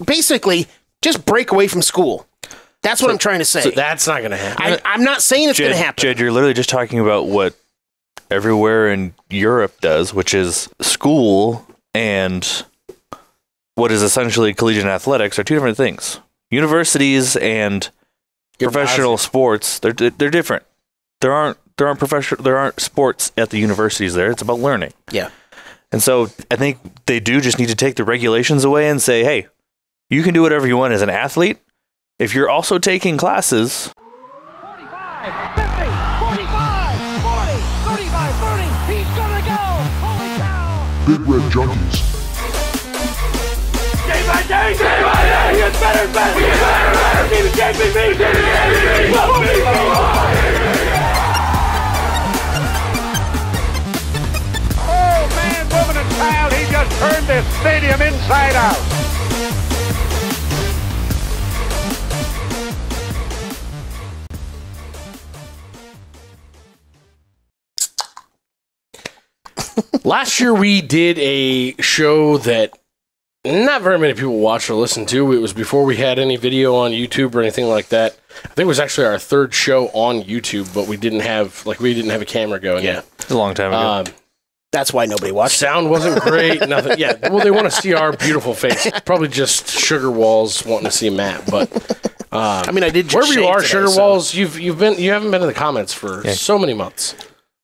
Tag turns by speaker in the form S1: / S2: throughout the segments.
S1: basically just break away from school. That's what I'm trying to say.
S2: So that's not going to happen.
S1: I'm not saying it's going to happen.
S3: Jed, you're literally just talking about what everywhere in Europe does, which is school and what is essentially collegiate athletics are two different things. Universities and professional sports, they're different. There aren't sports at the universities there. It's about learning.
S1: Yeah.
S3: And so I think they do just need to take the regulations away and say, hey, you can do whatever you want as an athlete. If you're also taking classes...
S4: 45, 50, 45, 40, 35, 30, he's gonna go! Holy cow!
S5: Big Red Junkies.
S4: Day by day, he gets better and better! He gets better and better! He's the JPB! Oh, man, woman, and child, he just turned this stadium inside out!
S2: Last year we did a show that not very many people watched or listened to. It was before we had any video on YouTube or anything like that. I think it was actually our third show on YouTube, but we didn't have a camera going yet.
S3: A long time ago.
S1: That's why nobody watched.
S2: Sound wasn't great. Nothing. Yeah. Well, they want to see our beautiful face. Probably just Sugar Walls wanting to see Matt. But
S1: I mean, I did.
S2: Wherever you are,
S1: today,
S2: Sugar Walls, you haven't been in the comments for so many months.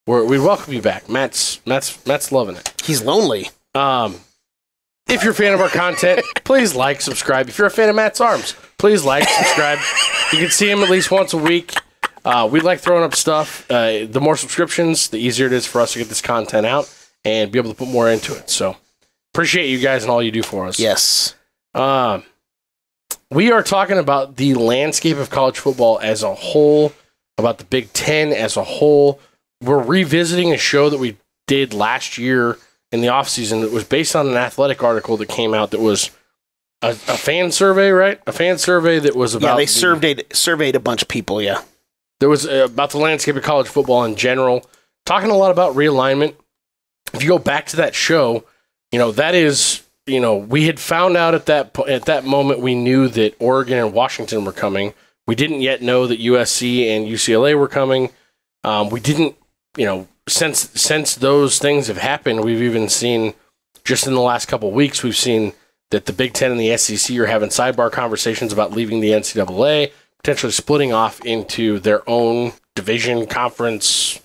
S2: We welcome you back. Matt's loving it.
S1: He's lonely.
S2: If you're a fan of our content, please like, subscribe. If you're a fan of Matt's arms, please like, subscribe. You can see him at least once a week. We like throwing up stuff. The more subscriptions, the easier it is for us to get this content out and be able to put more into it. So appreciate you guys and all you do for us.
S1: Yes.
S2: We are talking about the landscape of college football as a whole, about the Big Ten as a whole. We're revisiting a show that we did last year in the offseason that was based on an athletic article that came out that was a fan survey, right? A fan survey that was about...
S1: Yeah, they surveyed a bunch of people, yeah.
S2: There was about the landscape of college football in general, talking a lot about realignment. If you go back to that show, that is, we had found out at that moment we knew that Oregon and Washington were coming. We didn't yet know that USC and UCLA were coming. We didn't, since those things have happened, we've even seen, just in the last couple of weeks, we've seen that the Big Ten and the SEC are having sidebar conversations about leaving the NCAA, potentially splitting off into their own division, conference,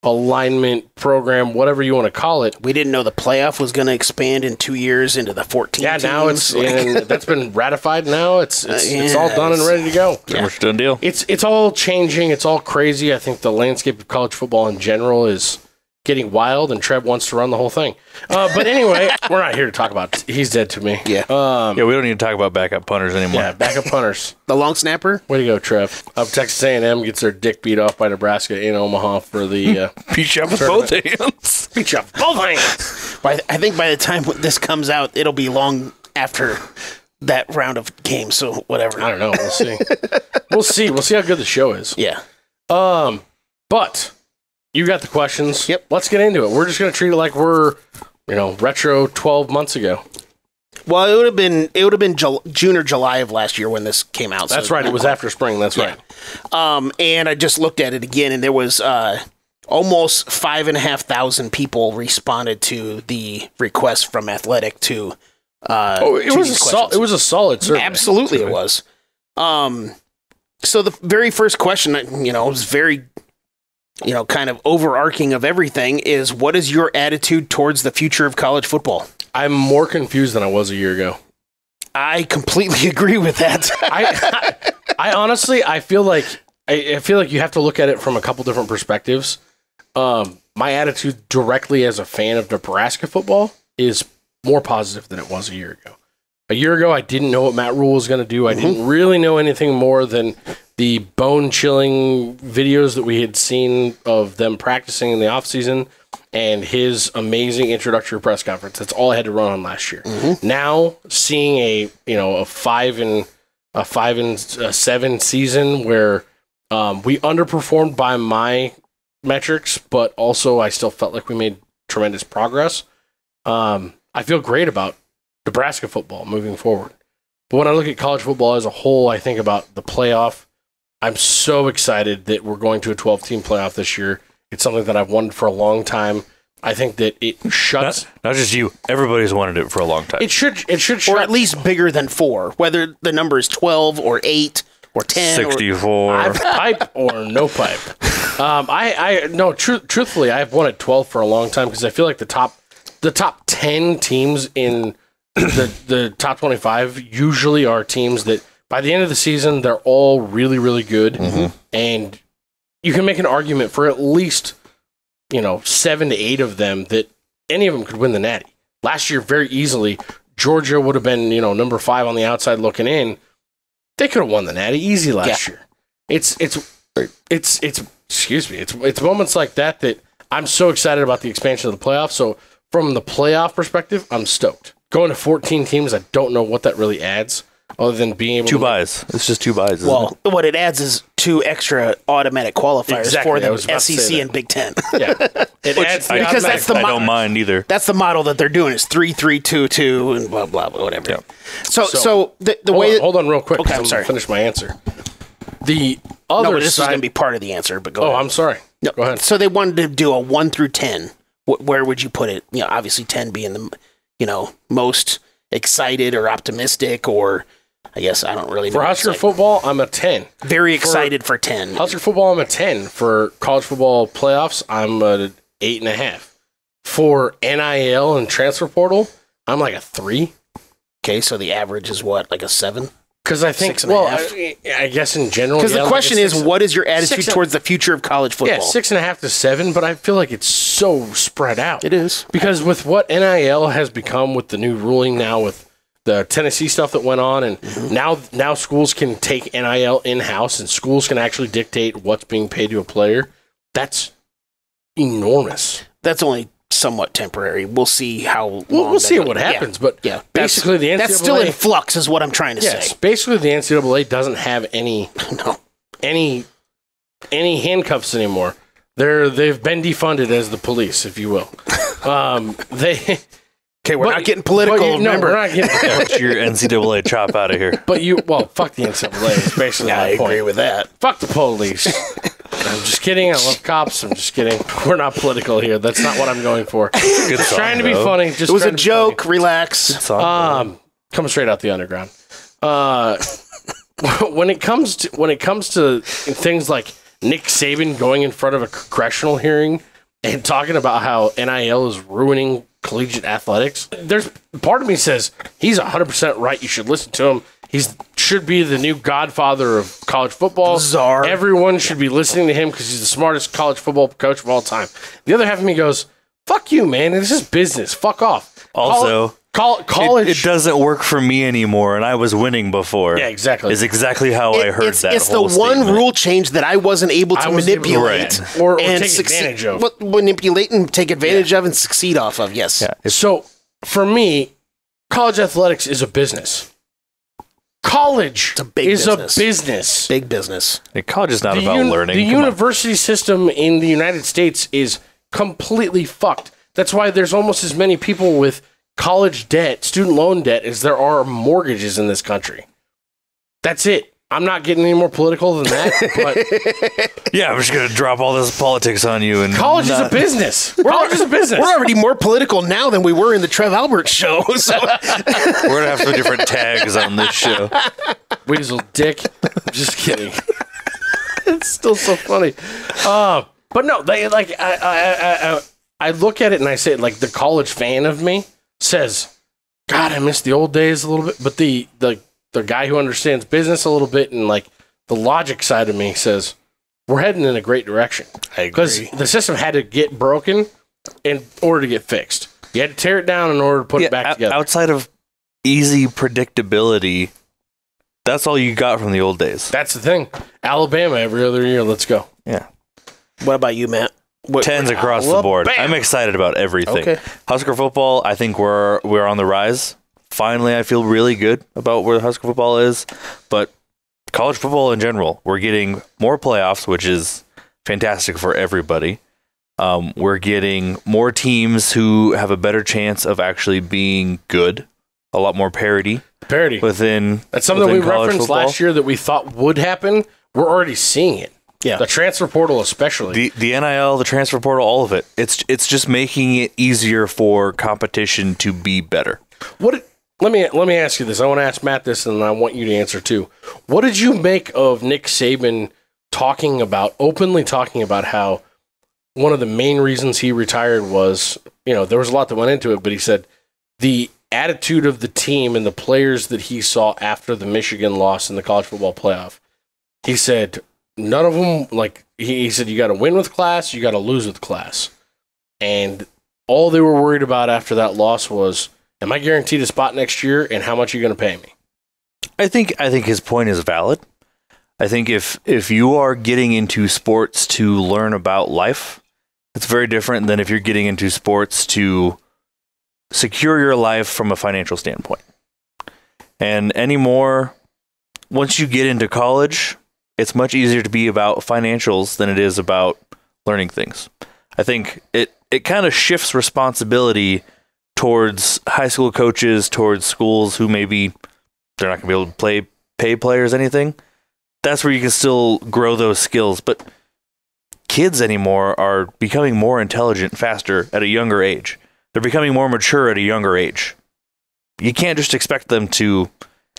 S2: alignment program, whatever you want to call it.
S1: We didn't know the playoff was going to expand in 2 years into the 14
S2: Yeah,
S1: teams.
S2: now that's been ratified now. It's all done and ready to go.
S3: Pretty much done deal.
S2: It's all changing. It's all crazy. I think the landscape of college football in general is getting wild, and Trev wants to run the whole thing. But anyway, we're not here to talk about it. He's dead to me.
S1: Yeah.
S3: We don't need to talk about backup punters anymore.
S2: Yeah, backup punters.
S1: The long snapper?
S2: Way to go, Trev. Texas A&M gets their dick beat off by Nebraska in Omaha for the...
S3: Beat you up with both hands.
S2: Beat you up with both hands.
S1: I think by the time this comes out, it'll be long after that round of games, so whatever.
S2: I don't know. We'll see. We'll see how good the show is.
S1: Yeah.
S2: But... You got the questions.
S1: Yep.
S2: Let's get into it. We're just going to treat it like we're, retro 12 months ago.
S1: Well, it would have been June or July of last year when this came out.
S2: That's right. It was after spring. That's right.
S1: And I just looked at it again, and there was almost 5,500 people responded to the request from Athletic to.
S2: It was a solid survey.
S1: Absolutely, it was. So the very first question, was very. Kind of overarching of everything is, what is your attitude towards the future of college football?
S2: I'm more confused than I was a year ago.
S1: I completely agree with that.
S2: I honestly, I feel like you have to look at it from a couple different perspectives. My attitude directly as a fan of Nebraska football is more positive than it was a year ago. A year ago, I didn't know what Matt Rule was going to do. I didn't really know anything more than the bone-chilling videos that we had seen of them practicing in the offseason and his amazing introductory press conference. That's all I had to run on last year. Now, seeing a 5-7 season where we underperformed by my metrics, but also I still felt like we made tremendous progress. I feel great about Nebraska football moving forward. But when I look at college football as a whole, I think about the playoff. I'm so excited that we're going to a 12-team playoff this year. It's something that I've wanted for a long time. I think that it shuts...
S3: Not just you. Everybody's wanted it for a long time.
S2: It should shut...
S1: Or at least bigger than 4, whether the number is 12 or 8 or 10.
S3: 64.
S2: I've pipe or no pipe. Truthfully, I've wanted 12 for a long time because I feel like the top 10 teams in the top 25 usually are teams that by the end of the season, they're all really, really good. And you can make an argument for at least, 7 to 8 of them that any of them could win the Natty. Last year, very easily, Georgia would have been, number 5 on the outside looking in. They could have won the Natty easy last year. It's moments like that I'm so excited about the expansion of the playoffs. So from the playoff perspective, I'm stoked. Going to 14 teams, I don't know what that really adds other than being able
S3: 2 buys. It's just 2 buys.
S1: Well, what it adds is 2 extra automatic qualifiers for the SEC and Big Ten.
S2: Yeah. It adds
S1: because that's the
S3: I don't mind either.
S1: That's the model that they're doing is 3-3-2-2 and blah blah whatever.
S3: Yeah.
S1: So the way
S2: hold on real quick.
S1: Okay, I'm sorry.
S2: Finish my answer. The other
S1: this is
S2: side,
S1: going to be part of the answer, but go ahead.
S2: I'm sorry.
S1: No,
S2: go ahead.
S1: So they wanted to do a 1 through 10. Where would you put it? Obviously 10 being the most excited or optimistic, or I guess I don't really know.
S2: For Husker football, I'm a 10.
S1: Very excited for 10.
S2: Husker football, I'm a 10. For college football playoffs, I'm a 8.5. For NIL and transfer portal, I'm like a 3.
S1: Okay, so the average is what, like a 7?
S2: Because I think, I guess in general.
S1: Because the question is, what is your attitude towards the future of college football?
S2: Yeah, 6.5 to 7, but I feel like it's so spread out.
S1: It is.
S2: Because with what NIL has become with the new ruling now, with the Tennessee stuff that went on, and now schools can take NIL in-house, and schools can actually dictate what's being paid to a player. That's enormous.
S1: That's only somewhat temporary. We'll see how long.
S2: We'll see what happens, but basically the NCAA...
S1: That's still in flux is what I'm trying to say.
S2: Basically the NCAA doesn't have any handcuffs anymore. They've been defunded as the police, if you will.
S1: We're not getting political, remember.
S2: We're not getting
S3: Get your NCAA chop out of here.
S2: But fuck the NCAA is basically my point.
S1: I agree with that.
S2: Fuck the police. I'm just kidding. I love cops. I'm just kidding. We're not political here. That's not what I'm going for.
S3: Good
S2: Just
S3: song,
S2: trying to be
S3: though.
S2: funny.
S1: It was a joke. Relax.
S2: Coming straight out the underground. When it comes to things like Nick Saban going in front of a congressional hearing and talking about how NIL is ruining collegiate athletics, there's part of me says he's 100% right. You should listen to him. He should be the new godfather of college football.
S1: Czar.
S2: Everyone should be listening to him because he's the smartest college football coach of all time. The other half of me goes, fuck you, man. This is business. Fuck off.
S3: Also,
S2: college.
S3: It doesn't work for me anymore, and I was winning before.
S2: Yeah, exactly.
S3: Is exactly how I heard that.
S1: It's the
S3: whole
S1: one
S3: statement.
S1: rule change that I wasn't able to manipulate
S2: or
S1: and
S2: take advantage of.
S1: Manipulate and take advantage of and succeed off of. Yes.
S3: Yeah.
S2: So for me, college athletics is a business. College
S1: It's a big
S2: is
S1: business.
S2: a business.
S1: Big business.
S3: College is not about learning.
S2: The
S3: Come on.
S2: university system in the United States is completely fucked. That's why there's almost as many people with college debt, student loan debt, as there are mortgages in this country. That's it. I'm not getting any more political than that, but
S3: Yeah, I'm just going to drop all this politics on you. And
S2: college is a business. College is a business.
S1: We're already more political now than we were in the Trev Albert show. So.
S3: We're going to have some different tags on this show.
S2: Weasel dick. I'm just kidding. It's still so funny. But no, I look at it and I say, like, the college fan of me says, God, I miss the old days a little bit. But the guy who understands business a little bit and like the logic side of me says, we're heading in a great direction.
S1: I agree.
S2: Because the system had to get broken in order to get fixed. You had to tear it down in order to put it back together.
S3: Outside of easy predictability, that's all you got from the old days.
S2: That's the thing. Alabama every other year. Let's go.
S3: Yeah.
S1: What about you, Matt?
S3: Tens across the board. I'm excited about everything.
S1: Okay.
S3: Husker football, I think we're on the rise. Finally, I feel really good about where Husker football is. But college football in general, we're getting more playoffs, which is fantastic for everybody. We're getting more teams who have a better chance of actually being good. a lot more parity.
S2: Parity.
S3: Within
S2: That's something
S3: within
S2: we
S3: college
S2: referenced
S3: football.
S2: last year that we thought would happen. We're already seeing it.
S1: Yeah.
S2: The transfer portal especially.
S3: The NIL, the transfer portal, all of it. It's just making it easier for competition to be better.
S2: Let me ask you this. I want to ask Matt this, and I want you to answer too. What did you make of Nick Saban openly talking about how one of the main reasons he retired was, there was a lot that went into it, but he said the attitude of the team and the players that he saw after the Michigan loss in the college football playoff. He said none of them, he said, you got to win with class, you got to lose with class. And all they were worried about after that loss was, am I guaranteed a spot next year, and how much are you going to pay me?
S3: I think his point is valid. I think if you are getting into sports to learn about life, it's very different than if you're getting into sports to secure your life from a financial standpoint. And anymore, once you get into college, it's much easier to be about financials than it is about learning things. I think it kind of shifts responsibility towards high school coaches, towards schools who maybe they're not going to be able to pay players anything. That's where you can still grow those skills. But kids anymore are becoming more intelligent faster at a younger age. They're becoming more mature at a younger age. You can't just expect them to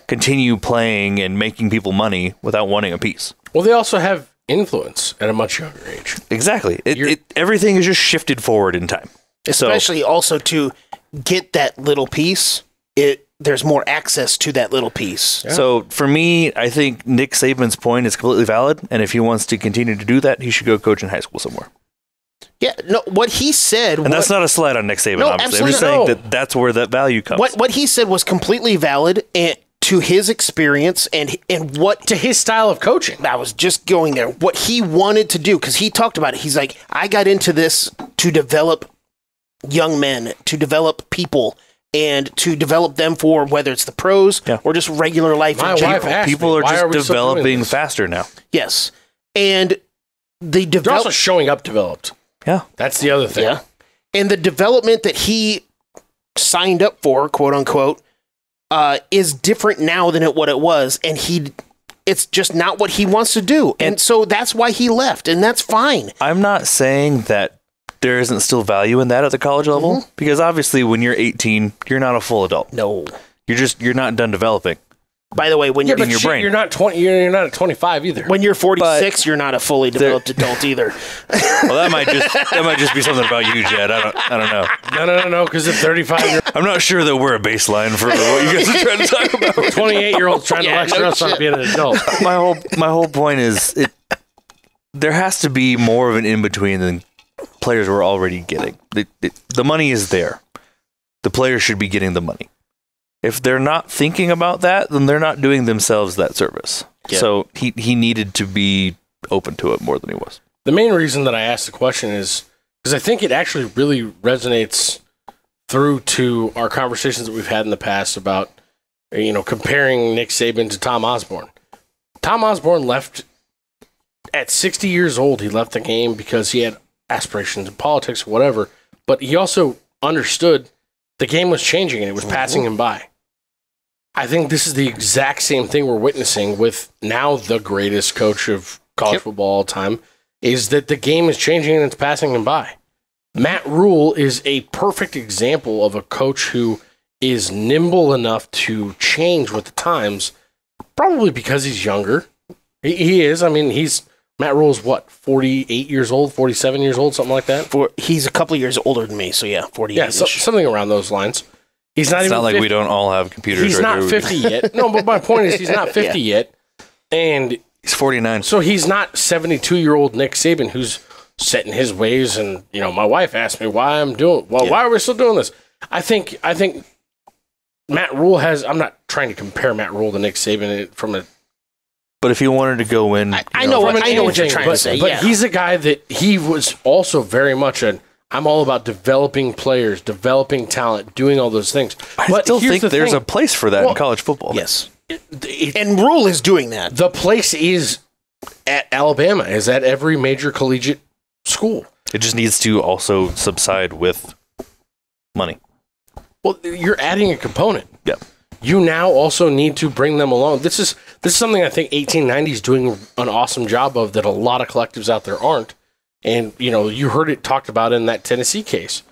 S3: continue playing and making people money without wanting a piece.
S2: Well, they also have influence at a much younger age.
S3: Exactly. Everything is just shifted forward in time.
S1: Especially also to get that little piece, there's more access to that little piece.
S3: Yeah. So for me, I think Nick Saban's point is completely valid, and if he wants to continue to do that, he should go coach in high school somewhere.
S1: Yeah, no, what he said...
S3: And that's not a slight on Nick Saban,
S1: no,
S3: obviously. I'm just saying that's where that value comes.
S1: What he said was completely valid to his experience and what...
S2: To his style of coaching.
S1: I was just going there. What he wanted to do, because he talked about it. He's like, I got into this to develop young men, to develop people, and to develop them for whether it's the pros or just regular life in general.
S3: People are just developing faster now.
S1: Yes. And they're
S2: also showing up developed.
S3: Yeah.
S2: That's the other thing.
S1: Yeah. And the development that he signed up for, quote unquote, is different now than what it was. And it's just not what he wants to do. And so that's why he left. And that's fine.
S3: I'm not saying that there isn't still value in that at the college level, because obviously when you're 18, you're not a full adult.
S1: No.
S3: You're not done developing.
S1: By the way, when you're
S3: in your brain,
S2: you're not 20. You're not at 25 either.
S1: When you're 46, you're not a fully developed adult either.
S3: Well, that might just be something about you, Jed. I don't know.
S2: No. Because at 35,
S3: I'm not sure that we're a baseline for what you guys are trying to talk about.
S2: 28-year-olds trying to lecture us on being an adult.
S3: My whole point is there has to be more of an in between than players were already getting. The money is there. The players should be getting the money. If they're not thinking about that, then they're not doing themselves that service. Yeah. So he needed to be open to it more than he was.
S2: The main reason that I asked the question is because I think it actually really resonates through to our conversations that we've had in the past about, comparing Nick Saban to Tom Osborne. Tom Osborne left at 60 years old. He left the game because he had aspirations in politics or whatever, but he also understood the game was changing and it was passing him by. I think this is the exact same thing we're witnessing with now the greatest coach of college football all time, is that the game is changing and it's passing him by. Matt Rule is a perfect example of a coach who is nimble enough to change with the times, probably because he's younger. He is. I mean, Matt Rule's what, 48 years old, 47 years old, something like that?
S1: He's a couple years older than me, so yeah, 48.
S2: Yeah, something around those lines. It's
S3: not like 50. We don't all have computers.
S2: He's not 50 yet. No, but my point is he's not 50 yet. And
S3: he's 49.
S2: So he's not 72-year-old Nick Saban who's set in his ways. And, my wife asked me why why are we still doing this? I think Matt Rule I'm not trying to compare Matt Rule to Nick Saban from a...
S3: But if you wanted to go in...
S1: I know what you're trying to say.
S2: But he's a guy that he was also very much I'm all about developing players, developing talent, doing all those things.
S3: I still think there's a place for that in college football.
S1: Yes. And Rule is doing that.
S2: The place is at Alabama, is at every major collegiate school.
S3: It just needs to also subside with money.
S2: Well, you're adding a component.
S3: Yep.
S2: You now also need to bring them along. This is something I think 1890 is doing an awesome job of that a lot of collectives out there aren't. And, you heard it talked about in that Tennessee case,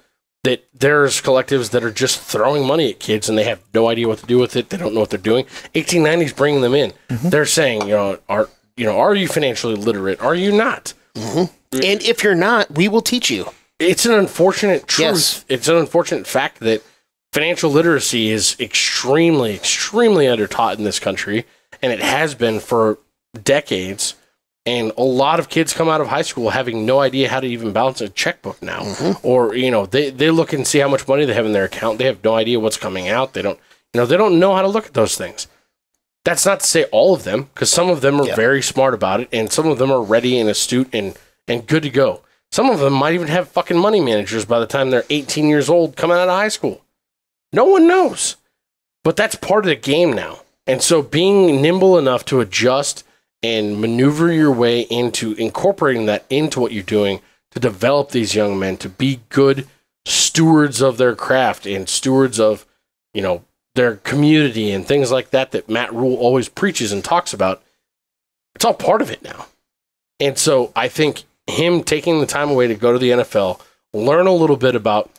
S2: that there's collectives that are just throwing money at kids and they have no idea what to do with it. They don't know what they're doing. 1890 is bringing them in. Mm-hmm. They're saying, are you financially literate? Are you not?
S1: Mm-hmm. And if you're not, we will teach you.
S2: It's an unfortunate truth.
S1: Yes.
S2: It's an unfortunate fact that financial literacy is extremely, extremely undertaught in this country, and it has been for decades. And a lot of kids come out of high school having no idea how to even balance a checkbook now. Mm-hmm. Or, they look and see how much money they have in their account. They have no idea what's coming out. They don't know how to look at those things. That's not to say all of them, because some of them are very smart about it, and some of them are ready and astute and good to go. Some of them might even have fucking money managers by the time they're 18 years old coming out of high school. No one knows. But that's part of the game now. And so being nimble enough to adjust and maneuver your way into incorporating that into what you're doing to develop these young men to be good stewards of their craft and stewards of, their community and things like that Matt Rule always preaches and talks about. It's all part of it now. And so I think him taking the time away to go to the NFL, learn a little bit about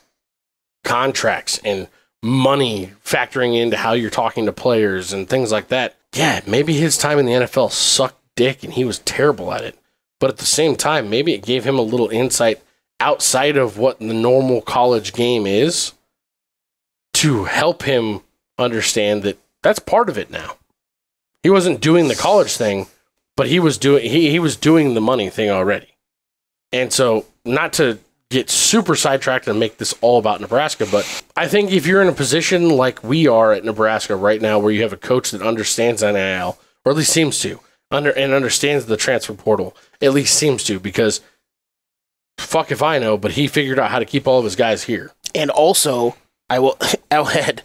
S2: contracts and money factoring into how you're talking to players and things like that. Yeah, maybe his time in the NFL sucked dick and he was terrible at it. But at the same time, maybe it gave him a little insight outside of what the normal college game is to help him understand that that's part of it now. He wasn't doing the college thing, but he was doing the money thing already. And so, not to get super sidetracked and make this all about Nebraska, but I think if you're in a position like we are at Nebraska right now, where you have a coach that understands NIL, or at least seems to, and understands the transfer portal, at least seems to, because fuck if I know, but he figured out how to keep all of his guys here.
S1: And also, I'll add,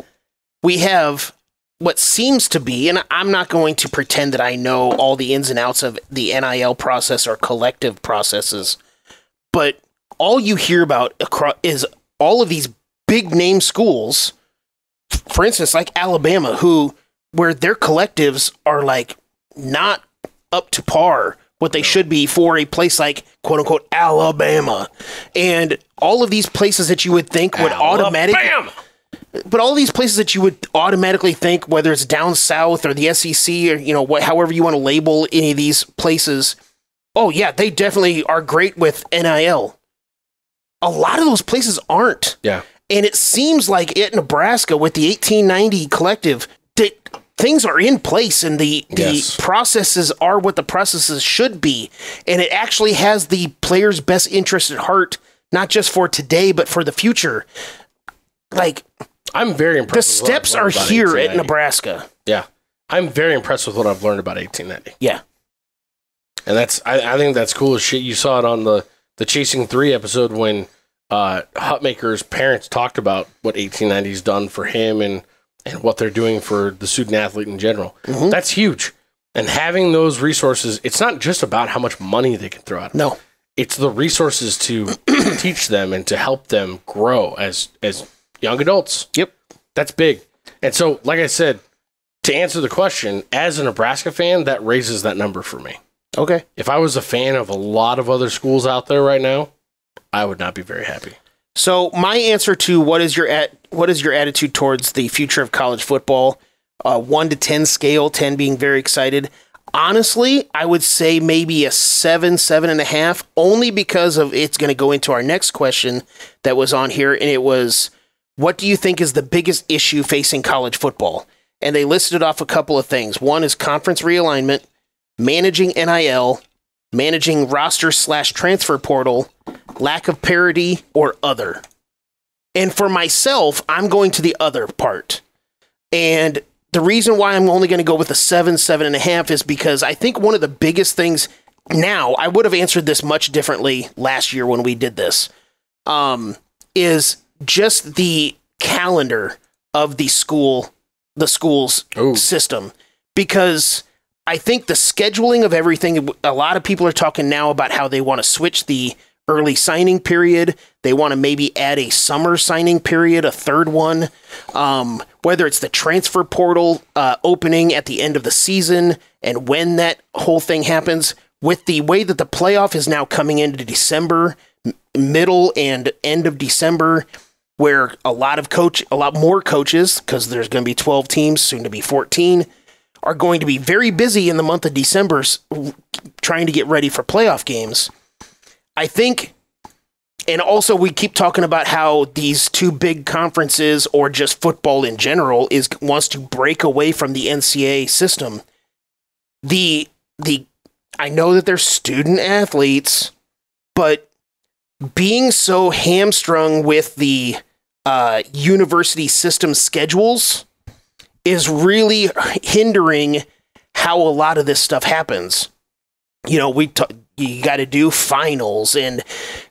S1: we have what seems to be, and I'm not going to pretend that I know all the ins and outs of the NIL process or collective processes, but all you hear about is all of these big name schools, for instance, like Alabama, where their collectives are like not up to par what they should be for a place like quote unquote Alabama. And all of these places that you would think would but all these places that you would automatically think, whether it's down south or the SEC or, however you want to label any of these places. Oh yeah, they definitely are great with NIL. A lot of those places aren't.
S2: Yeah.
S1: And it seems like at Nebraska with the 1890 collective that things are in place and the processes are what the processes should be. And it actually has the player's best interest at heart, not just for today, but for the future. Like,
S2: I'm very impressed.
S1: The steps are here at Nebraska.
S2: Yeah. I'm very impressed with what I've learned about 1890.
S1: Yeah.
S2: And I think that's cool as shit. You saw it on the Chasing 3 episode when Hutmaker's parents talked about what 1890's done for him and what they're doing for the student athlete in general. Mm-hmm. That's huge. And having those resources, it's not just about how much money they can throw at them.
S1: No.
S2: It's the resources to teach them and to help them grow as young adults.
S1: Yep.
S2: That's big. And so, like I said, to answer the question, as a Nebraska fan, that raises that number for me.
S1: Okay.
S2: If I was a fan of a lot of other schools out there right now, I would not be very happy.
S1: So my answer to what is your attitude towards the future of college football, 1 to 10 scale, 10 being very excited. Honestly, I would say maybe a 7.5, only because of it's going to go into our next question that was on here, and it was, what do you think is the biggest issue facing college football? And they listed off a couple of things. One is conference realignment, managing NIL, managing roster/transfer portal, lack of parity, or other. And for myself, I'm going to the other part. And the reason why I'm only going to go with a 7.5 is because I think one of the biggest things now, I would have answered this much differently last year when we did this, is just the calendar of the school's system. Because I think the scheduling of everything, a lot of people are talking now about how they want to switch the early signing period. They want to maybe add a summer signing period, a third one. whether it's the transfer portal opening at the end of the season and when that whole thing happens, with the way that the playoff is now coming into December, middle and end of December, where a lot more coaches, because there's going to be 12 teams, soon to be 14, are going to be very busy in the month of December trying to get ready for playoff games. I think, and also we keep talking about how these two big conferences, or just football in general, wants to break away from the NCAA system. I know that they're student athletes, but being so hamstrung with the university system schedules is really hindering how a lot of this stuff happens. You know, you got to do finals, and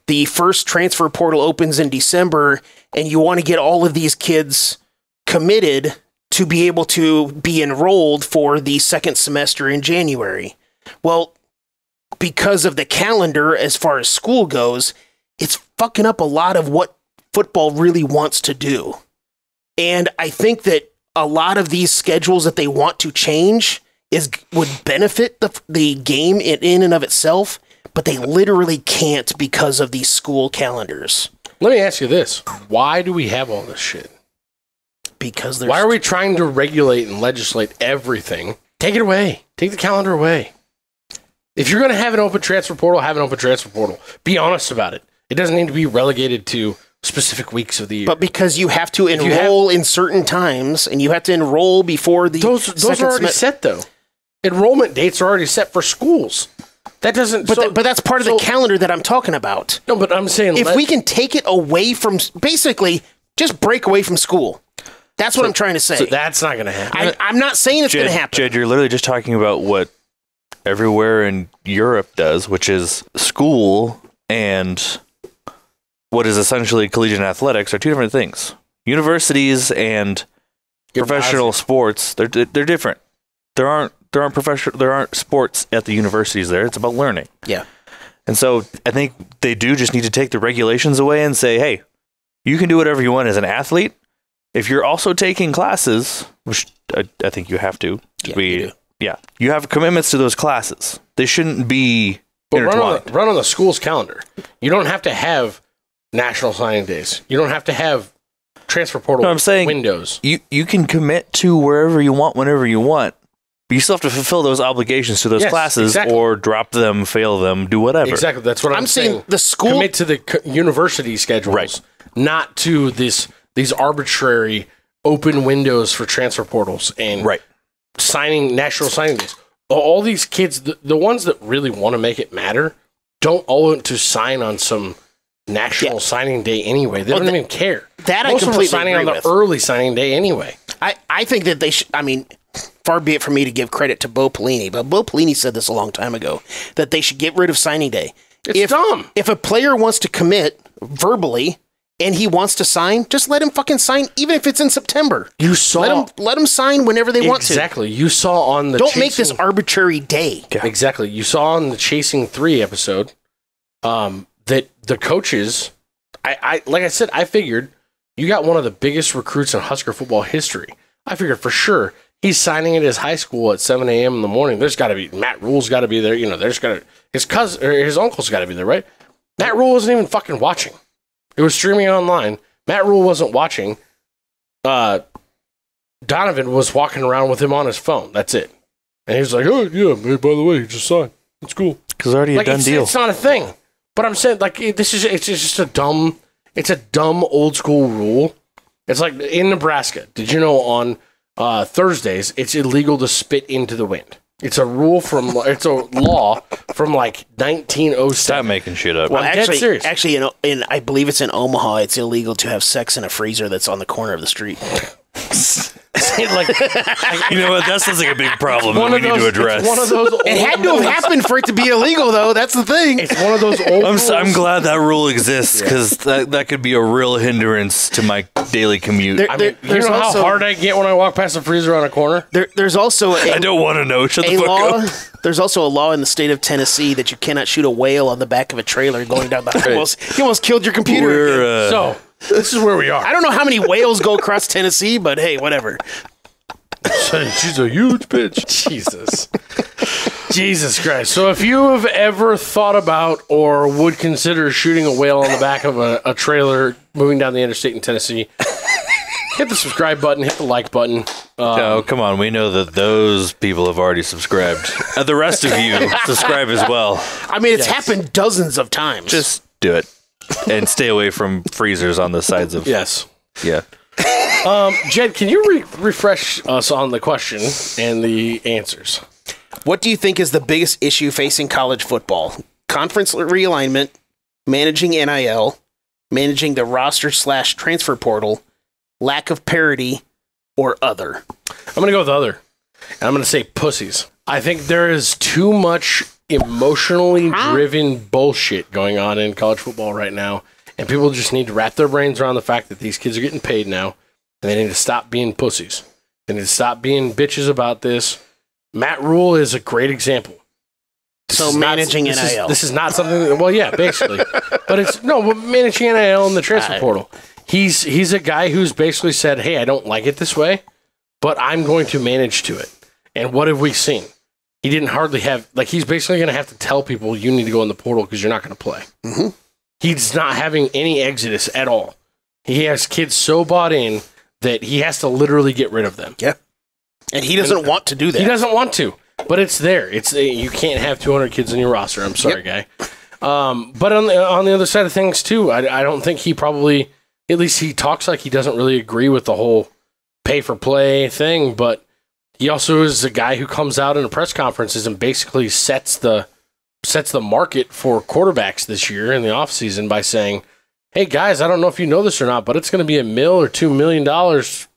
S1: the first transfer portal opens in December, and you want to get all of these kids committed to be able to be enrolled for the second semester in January. Well, because of the calendar as far as school goes, it's fucking up a lot of what football really wants to do. And I think that a lot of these schedules that they want to change would benefit the game in and of itself, but they literally can't because of these school calendars.
S2: Let me ask you this. Why do we have all this shit?
S1: Because
S2: why are we trying to regulate and legislate everything? Take it away. Take the calendar away. If you're going to have an open transfer portal, have an open transfer portal. Be honest about it. It doesn't need to be relegated to specific weeks of the year.
S1: But because you have to enroll in certain times, and you have to enroll before the
S2: those are already set, though. Enrollment dates are already set for schools. That doesn't.
S1: But that's part of the calendar that I'm talking about.
S2: No, but I'm saying
S1: if we can take it away from, basically, just break away from school. That's what I'm trying to say.
S2: So that's not going to happen.
S1: I'm not saying it's going to happen.
S3: Jed, you're literally just talking about what everywhere in Europe does, which is school and what is essentially collegiate athletics are two different things. Universities and professional sports, they're different. There aren't sports at the universities there. It's about learning.
S1: Yeah.
S3: And so I think they do just need to take the regulations away and say, hey, you can do whatever you want as an athlete. If you're also taking classes, which I think you have to, you have commitments to those classes. They shouldn't be intertwined.
S2: Run on the school's calendar. You don't have to have national signing days. You don't have to have transfer portal windows.
S3: You can commit to wherever you want, whenever you want. But you still have to fulfill those obligations to those classes, or drop them, fail them, do whatever.
S2: Exactly. That's what I'm saying.
S1: The school
S2: commit to the university schedules, not to these arbitrary open windows for transfer portals and signing national signing days. All these kids, the ones that really want to make it matter, don't all want to sign on some national signing day anyway. They don't even care.
S1: That
S2: Most
S1: I completely
S2: of them are signing
S1: agree
S2: on
S1: with.
S2: the early signing day anyway.
S1: I think that they should. I mean, far be it for me to give credit to Bo Pelini, but Bo Pelini said this a long time ago, that they should get rid of signing day.
S2: It's dumb.
S1: If a player wants to commit verbally and he wants to sign, just let him fucking sign, even if it's in September.
S2: You saw
S1: let him sign whenever they want to.
S2: Exactly. You saw on the
S1: Don't make this arbitrary day.
S2: Yeah. Exactly. You saw on the Chasing 3 episode that the coaches, I like I said, I figured you got one of the biggest recruits in Husker football history. I figured for sure he's signing at his high school at 7 a.m. in the morning. There's got to be Matt Rule's got to be there. You know, there's got to his cousin or his uncle's got to be there, right? Matt Rule wasn't even fucking watching. It was streaming online. Matt Rule wasn't watching. Donovan was walking around with him on his phone. That's it. And he was like, "Oh yeah, hey, by the way, he just signed. It's cool."
S3: Because already a done deal.
S2: It's not a thing. But I'm saying, like, it's just a dumb old school rule. It's like in Nebraska. Did you know on Thursdays it's illegal to spit into the wind? It's a rule it's a law from like 1907.
S3: Stop making shit up.
S1: Well,
S2: I'm dead serious.
S1: Actually, in I believe it's in Omaha. It's illegal to have sex in a freezer that's on the corner of the street.
S2: Like,
S3: you know what? That sounds like a big problem that we need to address.
S2: One of those
S1: It had to have happened for it to be illegal, though. That's the thing.
S2: It's one of those old rules.
S3: I'm glad that rule exists, because that could be a real hindrance to my daily commute.
S2: You know how hard I get when I walk past the freezer on a corner?
S1: There's also
S3: I don't want to know. Shut the fuck up.
S1: There's also a law in the state of Tennessee that you cannot shoot a whale on the back of a trailer going down the highway. You almost killed your computer.
S2: This is where we are.
S1: I don't know how many whales go across Tennessee, but hey, whatever.
S2: She's a huge bitch. Jesus Christ. So if you have ever thought about or would consider shooting a whale on the back of a trailer moving down the interstate in Tennessee, hit the subscribe button, hit the like button.
S3: Oh, come on. We know that those people have already subscribed. The rest of you, subscribe as well.
S1: I mean, it's happened dozens of times.
S3: Just do it. And stay away from freezers on the sides of...
S2: Yes.
S3: Yeah.
S2: Jed, can you refresh us on the question and the answers?
S1: What do you think is the biggest issue facing college football? Conference realignment, managing NIL, managing the roster/transfer portal, lack of parity, or other?
S2: I'm going to go with other. And I'm going to say pussies. I think there is too much emotionally driven bullshit going on in college football right now. And people just need to wrap their brains around the fact that these kids are getting paid now. And they need to stop being pussies. They need to stop being bitches about this. Matt Rule is a great example.
S1: So managing NIL.
S2: This is not something that, well, yeah, basically. But managing NIL in the transfer portal. He's a guy who's basically said, hey, I don't like it this way, but I'm going to manage to it. And what have we seen? He didn't hardly have, he's basically going to have to tell people you need to go in the portal because you're not going to play.
S1: Mm-hmm.
S2: He's not having any exodus at all. He has kids so bought in that he has to literally get rid of them.
S1: Yeah. And he doesn't want to do that.
S2: He doesn't want to, but it's there. You can't have 200 kids on your roster. I'm sorry, guy. But on the other side of things, too, I don't think he probably, at least he talks like he doesn't really agree with the whole pay-for-play thing, but he also is a guy who comes out in press conferences and basically sets the market for quarterbacks this year in the offseason by saying, hey, guys, I don't know if you know this or not, but it's going to be $1 million or $2 million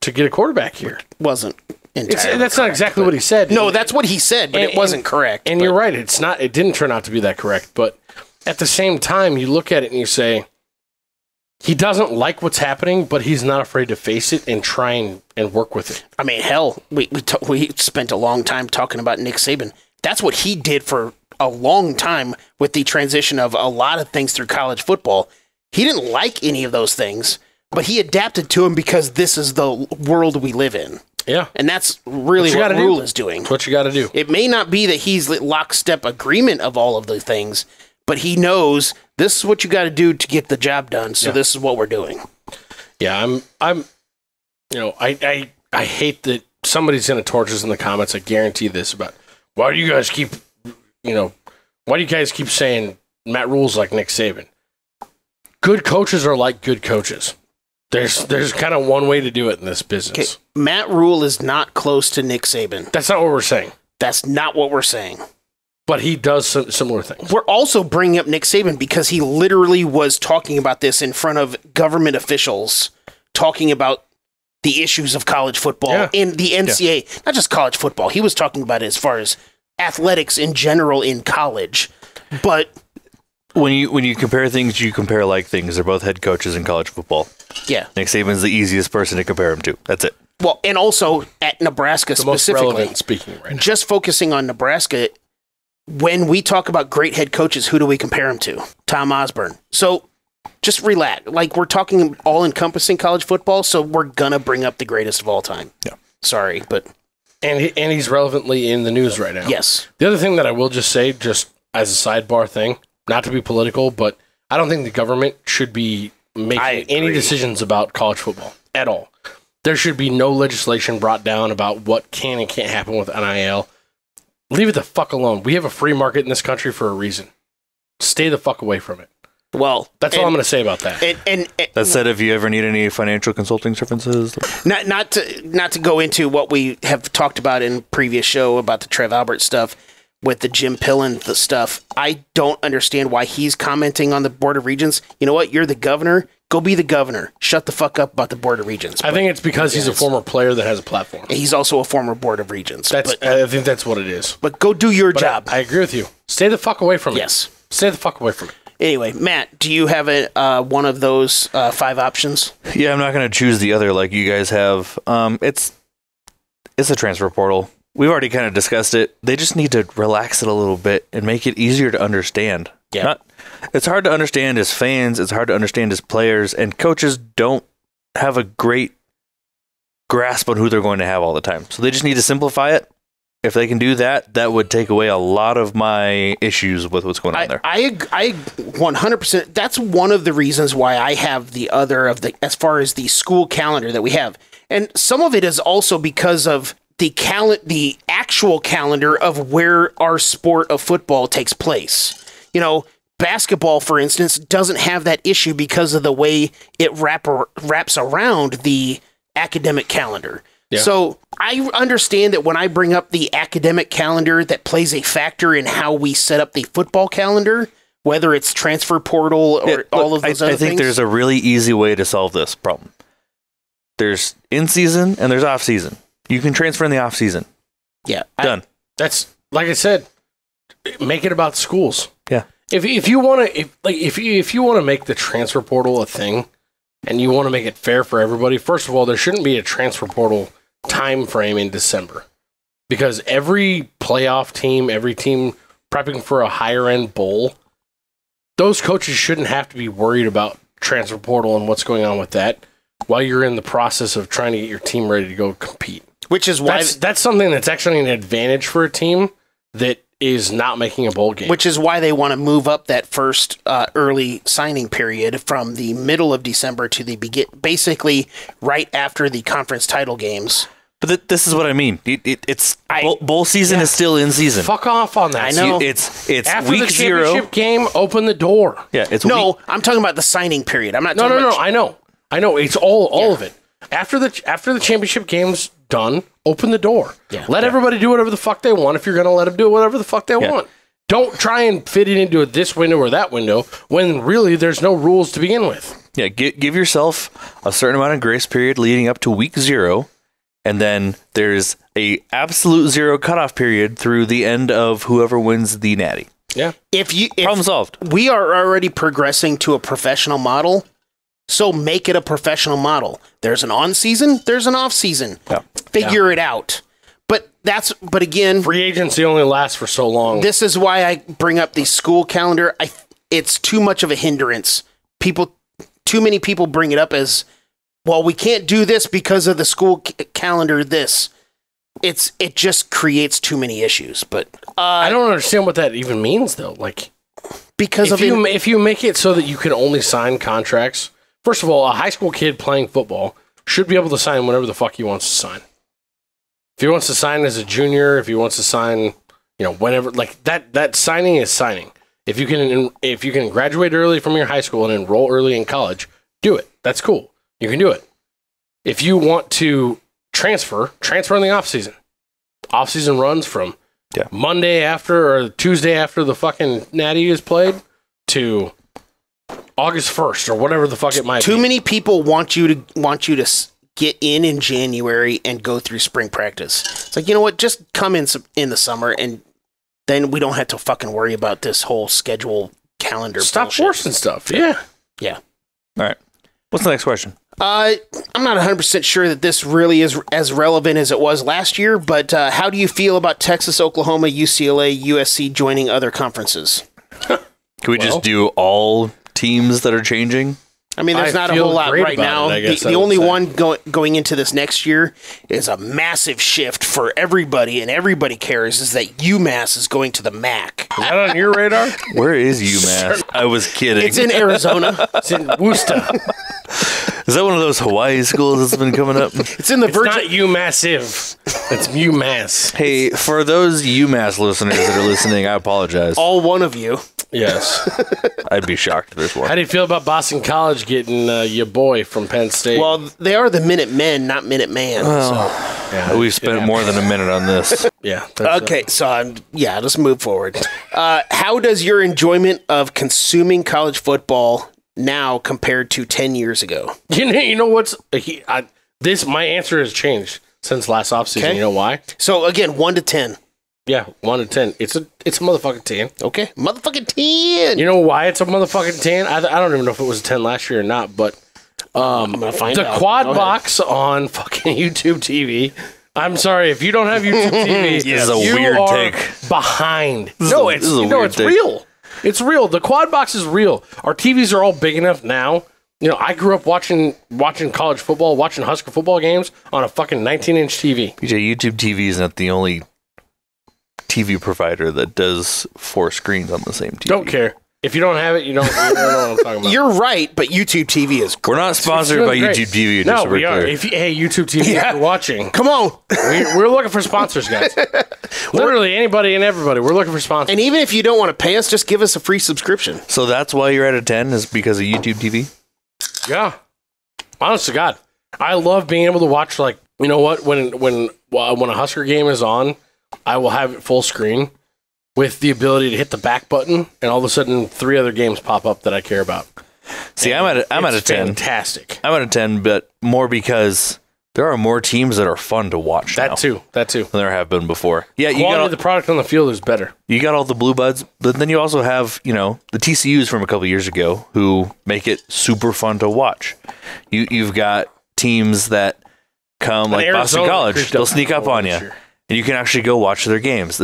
S2: to get a quarterback here.
S1: Wasn't entirely
S2: That's not exactly what he said.
S1: No, that's what he said, but it wasn't correct.
S2: And you're right. It didn't turn out to be that correct. But at the same time, you look at it and you say, he doesn't like what's happening, but he's not afraid to face it and try and work with it.
S1: I mean, hell, we spent a long time talking about Nick Saban. That's what he did for a long time with the transition of a lot of things through college football. He didn't like any of those things, but he adapted to them because this is the world we live in.
S2: Yeah.
S1: And that's really what Rule is doing.
S2: That's what you got to do.
S1: It may not be that he's lockstep agreement of all of the things, but he knows this is what you got to do to get the job done. So this is what we're doing.
S2: Yeah, I hate that somebody's going to torch us in the comments. I guarantee this about why do you guys keep saying Matt Rule's like Nick Saban? Good coaches are like good coaches. There's kind of one way to do it in this business.
S1: Okay. Matt Rule is not close to Nick Saban.
S2: That's not what we're saying.
S1: That's not what we're saying.
S2: But he does some similar things.
S1: We're also bringing up Nick Saban because he literally was talking about this in front of government officials, talking about the issues of college football in the NCAA, not just college football. He was talking about it as far as athletics in general in college. But
S3: when you compare things, you compare like things. They're both head coaches in college football.
S1: Yeah.
S3: Nick Saban's the easiest person to compare him to. That's it.
S1: Well, and also at Nebraska specifically.
S2: Most relevant speaking right now.
S1: Just focusing on Nebraska, when we talk about great head coaches, who do we compare him to? Tom Osborne. So just relax. We're talking all-encompassing college football, so we're going to bring up the greatest of all time.
S3: Yeah.
S1: Sorry, but...
S2: And he's relevantly in the news right now.
S1: Yes.
S2: The other thing that I will just say, just as a sidebar thing, not to be political, but I don't think the government should be making any decisions about college football at all. There should be no legislation brought down about what can and can't happen with NIL. Leave it the fuck alone. We have a free market in this country for a reason. Stay the fuck away from it.
S1: Well,
S2: that's all I'm going to say about that.
S1: And
S3: that said, if you ever need any financial consulting services,
S1: not to go into what we have talked about in previous show about the Trev Albert stuff with the Jim Pillen stuff, I don't understand why he's commenting on the Board of Regents. You know what? You're the governor. Go be the governor. Shut the fuck up about the Board of Regents.
S2: I think it's because he's a former player that has a platform.
S1: He's also a former Board of Regents.
S2: I think that's what it is.
S1: But go do your job.
S2: I agree with you. Stay the fuck away from it.
S1: Yes.
S2: Stay the fuck away from it.
S1: Anyway, Matt, do you have one of those 5 options?
S3: Yeah, I'm not going to choose the other like you guys have. It's a transfer portal. We've already kind of discussed it. They just need to relax it a little bit and make it easier to understand.
S1: Yeah.
S3: It's hard to understand as fans. It's hard to understand as players, and coaches don't have a great grasp on who they're going to have all the time. So they just need to simplify it. If they can do that, that would take away a lot of my issues with what's going on there.
S1: I 100%. That's one of the reasons why I have the other of the, as far as the school calendar that we have. And some of it is also because of the actual calendar of where our sport of football takes place. You know, basketball, for instance, doesn't have that issue because of the way it wraps around the academic calendar. Yeah. So I understand that when I bring up the academic calendar, that plays a factor in how we set up the football calendar, whether it's transfer portal or all of those other things.
S3: I think there's a really easy way to solve this problem. There's in-season and there's off-season. You can transfer in the off-season.
S1: Yeah.
S3: Done.
S2: That's, like I said, make it about schools.
S3: Yeah.
S2: If you want to if you want to make the transfer portal a thing and you want to make it fair for everybody, first of all, there shouldn't be a transfer portal time frame in December, because every playoff team, every team prepping for a higher end bowl, those coaches shouldn't have to be worried about transfer portal and what's going on with that while you're in the process of trying to get your team ready to go compete.
S1: Which is why
S2: that's something that's actually an advantage for a team that is not making a bowl game.
S1: Which is why they want to move up that first early signing period from the middle of December to the basically right after the conference title games.
S3: But this is what I mean. Bowl season is still in season.
S2: Fuck off on that.
S1: I know.
S3: It's
S2: after
S3: week
S2: the championship game, open the door.
S3: Yeah, it's
S1: I'm talking about the signing period. I'm not talking about
S2: I know. It's all of it. After the championship game's done, open the door. Yeah. Let everybody do whatever the fuck they want if you're going to let them do whatever the fuck they want. Don't try and fit it into this window or that window when really there's no rules to begin with.
S3: Yeah, give yourself a certain amount of grace period leading up to week 0, and then there's a absolute 0 cutoff period through the end of whoever wins the natty.
S2: Yeah.
S3: Problem solved.
S1: We are already progressing to a professional model. So make it a professional model. There's an on-season, there's an off-season. Yeah. Figure it out. But again,
S2: free agency only lasts for so long.
S1: This is why I bring up the school calendar. It's too much of a hindrance. Too many people bring it up as, well, we can't do this because of the school calendar. It just creates too many issues. But
S2: I don't understand what that even means, though. Like,
S1: because
S2: if you make it so that you can only sign contracts. First of all, a high school kid playing football should be able to sign whatever the fuck he wants to sign. If he wants to sign as a junior, if he wants to sign, whenever, like that signing is signing. If you can graduate early from your high school and enroll early in college, do it. That's cool. You can do it. If you want to transfer in the off season. Off season runs from Monday after or Tuesday after the fucking natty is played to August 1st or whatever the fuck it might be.
S1: Too many people want you to get in January and go through spring practice. It's like, you know what? Just come in the summer, and then we don't have to fucking worry about this whole schedule calendar.
S2: Stop forcing stuff. Yeah.
S1: Yeah.
S3: All right. What's the next question?
S1: I'm not 100% sure that this really is as relevant as it was last year, but how do you feel about Texas, Oklahoma, UCLA, USC joining other conferences?
S3: Can we just do all teams that are changing?
S1: I mean, there's not a whole lot right now. The only one going into this next year is a massive shift for everybody, and everybody cares, is that UMass is going to the MAC.
S2: Is that on your radar?
S3: Where is UMass? I was kidding.
S1: It's in Arizona.
S2: It's in Worcester.
S3: Is that one of those Hawaii schools that's been coming up?
S1: It's in the Virgin.
S2: It's not UMassive. It's UMass.
S3: Hey, for those UMass listeners that are listening, I apologize.
S1: All one of you.
S2: Yes.
S3: I'd be shocked if there's one.
S2: How do you feel about Boston College getting your boy from Penn State?
S1: Well, they are the Minutemen, not Minuteman.
S3: Well, we've spent more than a minute on this.
S2: Yeah.
S1: Okay, so let's move forward. How does your enjoyment of consuming college football now compared to 10 years ago?
S2: You know what's my answer has changed since last offseason. Okay. You know why?
S1: So again, 1 to 10.
S2: Yeah, 1 to 10. It's a motherfucking 10.
S1: Okay, motherfucking 10.
S2: You know why it's a motherfucking 10? I don't even know if it was a 10 last year or not, but
S1: I'm gonna find out.
S2: The quad box on fucking YouTube TV. I'm sorry if you don't have YouTube TV.
S3: This is a weird take.
S2: Behind.
S3: It's
S2: real. It's real. The quad box is real. Our TVs are all big enough now. You know, I grew up watching college football, watching Husker football games on a fucking 19-inch TV.
S3: PJ, YouTube TV is not the only TV provider that does 4 screens on the same TV.
S2: Don't care. If you don't have it, you don't know what I'm talking about.
S1: You're right, but YouTube TV is great.
S3: We're not sponsored by
S2: great.
S3: YouTube TV.
S2: No, we are. Hey, YouTube TV, if you're watching.
S1: Come on.
S2: We're looking for sponsors, guys. Literally anybody and everybody. We're looking for sponsors.
S1: And even if you don't want to pay us, just give us a free subscription.
S3: So that's why you're at a 10 is because of YouTube TV?
S2: Yeah. Honest to God. I love being able to watch, like, you know what? When a Husker game is on, I will have it full screen with the ability to hit the back button, and all of a sudden 3 other games pop up that I care about.
S3: See, I'm at a 10.
S2: Fantastic.
S3: I'm at a 10, but more because there are more teams that are fun to watch now
S2: That too.
S3: than there have been before. Yeah, you
S2: Quality
S3: got
S2: of the product on the field is better.
S3: you got all the blue buds, but then you also have, you know, the TCUs from a couple years ago who make it super fun to watch. You've got teams that come like Boston
S2: Arizona
S3: College,
S2: creeped
S3: they'll
S2: up
S3: sneak up on you,
S2: this year.
S3: and you can actually go watch their games.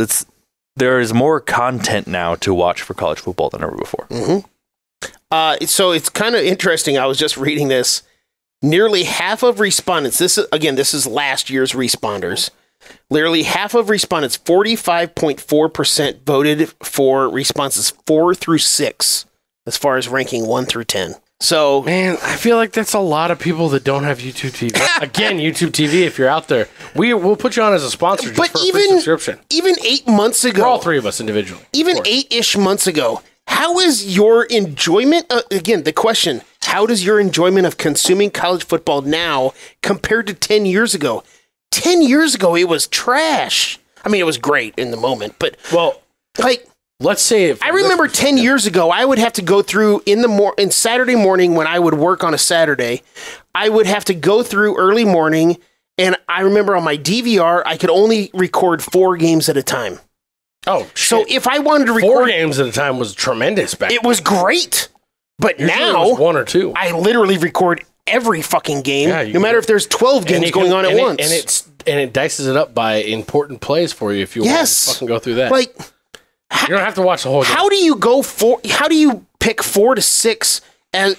S3: There is more content now to watch for college football than ever before.
S1: So it's kind of interesting. I was just reading this. Nearly half of respondents, this is last year's responders. Nearly half of respondents, 45.4% voted for responses 4 through 6, as far as ranking 1 through 10. So,
S2: Man, I feel like that's a lot of people that don't have YouTube TV. Again, YouTube TV, if you're out there, we'll put you on as a sponsor just
S1: but
S2: for a free subscription.
S1: even 8 months ago,
S2: For all 3 of us individually.
S1: even 8-ish months ago, how is your enjoyment, again, the question, how does your enjoyment of consuming college football now compared to 10 years ago? 10 years ago, it was trash. I mean, it was great in the moment, but
S2: Well,
S1: like,
S2: let's say if
S1: I remember 10 years ago, I would have to go through in Saturday morning when I would work on a Saturday, I would have to go through early morning, and I remember on my DVR, I could only record 4 games at a time.
S2: Oh, shit.
S1: So if I wanted to
S2: 4
S1: record,
S2: games at a time was tremendous back
S1: it was great. But
S2: Usually it
S1: now,
S2: was 1 or 2.
S1: I literally record every fucking game,
S2: Yeah, you
S1: no matter
S2: can-
S1: if there's 12 games going on at once.
S2: And it dices it up by important plays for you if you want
S1: Yes.
S2: to fucking go through that.
S1: Like,
S2: you don't have to watch the whole game.
S1: how do you pick 4 to 6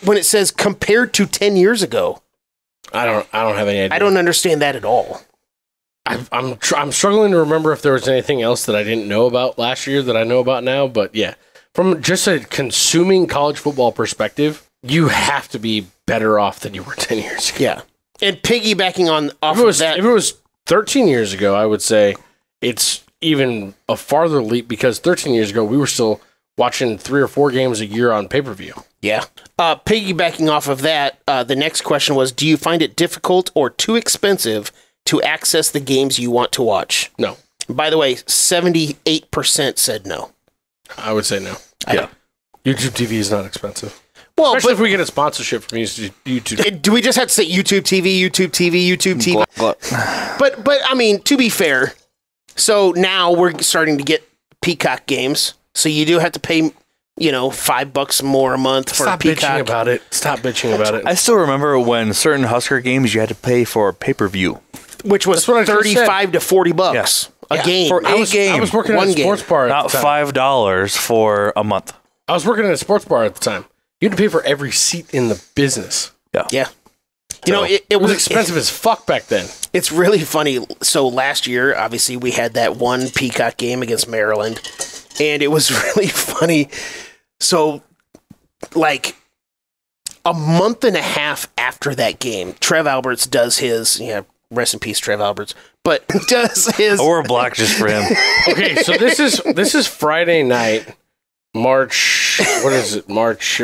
S1: when it says compared to 10 years ago?
S2: I don't have any idea.
S1: I don't understand that at all.
S2: I'm struggling to remember if there was anything else that I didn't know about last year that I know about now. But yeah, from just a consuming college football perspective, you have to be better off than you were 10 years ago.
S1: Yeah. And piggybacking off
S2: If
S1: of that,
S2: it was 13 years ago, I would say it's even a farther leap because 13 years ago, we were still watching 3 or 4 games a year on pay-per-view.
S1: yeah. Piggybacking off of that, the next question was, do you find it difficult or too expensive to access the games you want to watch?
S2: No,
S1: By the way, 78% said no.
S2: I would say no.
S3: Yeah.
S2: YouTube TV is not expensive.
S1: Well,
S2: Especially
S1: but
S2: if we get a sponsorship from YouTube.
S1: do we just have to say YouTube TV, YouTube TV, YouTube TV? But I mean, to be fair, so now we're starting to get Peacock games. So you do have to pay, $5 more a month for
S2: Stop
S1: Peacock.
S2: bitching about it. Stop bitching about it.
S3: I still remember when certain Husker games you had to pay for pay-per-view.
S1: Which was
S2: That's what I just
S1: $35 to $40 a game.
S3: For
S2: I
S3: a
S2: was
S3: game.
S2: working
S1: One
S2: at a sports
S1: game.
S2: bar at
S3: Not
S2: the time.
S3: $5 for a month.
S2: I was working at a sports bar at the time. You had to pay for every seat in the business.
S1: Yeah.
S2: It was expensive as fuck back then.
S1: It's really funny. So last year, obviously, we had that one Peacock game against Maryland, and it was really funny. So, like, a month and a half after that game, Trev Alberts does his, rest in peace, Trev Alberts, but does his...
S3: I wore black just for him.
S2: Okay, so this is Friday night, March. What is it? March.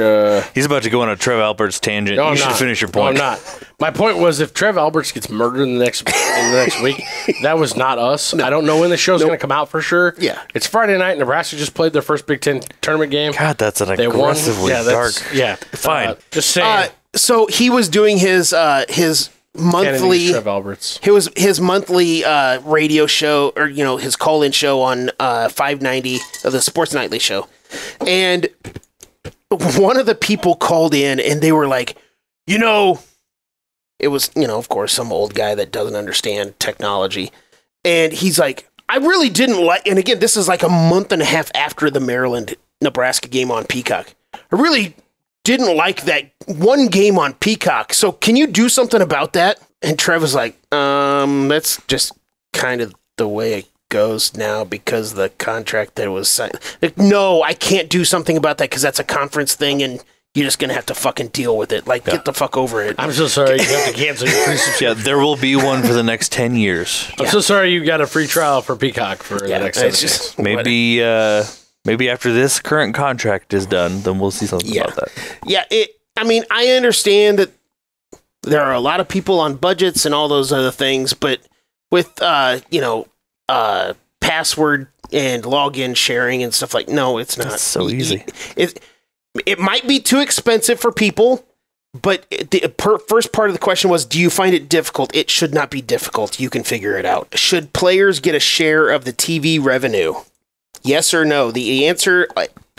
S3: He's about to go on a Trev Alberts tangent.
S2: No,
S3: You
S2: I'm
S3: should
S2: not.
S3: finish your
S2: No, I'm
S3: point.
S2: not. My point was, if Trev Alberts gets murdered in the next week, that was not us. I don't know when the show's going to come out for sure.
S1: Yeah.
S2: It's Friday night. Nebraska just played their first Big Ten tournament game.
S3: God, that's an
S2: They won.
S3: aggressively
S2: Yeah,
S3: dark.
S2: Yeah,
S3: Fine.
S2: just saying.
S1: So he was doing his monthly...
S2: Kennedy's Trev Alberts.
S1: It was his monthly radio show, or his call-in show on 590 of the Sports Nightly show, and one of the people called in, and they were like, it was of course some old guy that doesn't understand technology, and he's like, I really didn't like, and again, this is like a month and a half after the Maryland Nebraska game on Peacock. I really didn't like that one game on Peacock. So can you do something about that? And Trev was like, that's just kind of the way it goes now because the contract that was signed. Like, no, I can't do something about that because that's a conference thing and you're just going to have to fucking deal with it. Like, get the fuck over it.
S2: I'm so sorry you have to cancel your free subscription.
S3: Yeah, there will be one for the next 10 years.
S2: I'm so sorry you got a free trial for Peacock for the next 7 days.
S3: Maybe after this current contract is done, then we'll see something about that.
S1: Yeah, I mean, I understand that there are a lot of people on budgets and all those other things, but with, password and login sharing and stuff no, it's not.
S3: It's so easy.
S1: It might be too expensive for people, but the first part of the question was, do you find it difficult? It should not be difficult. You can figure it out. Should players get a share of the TV revenue? Yes or no? The answer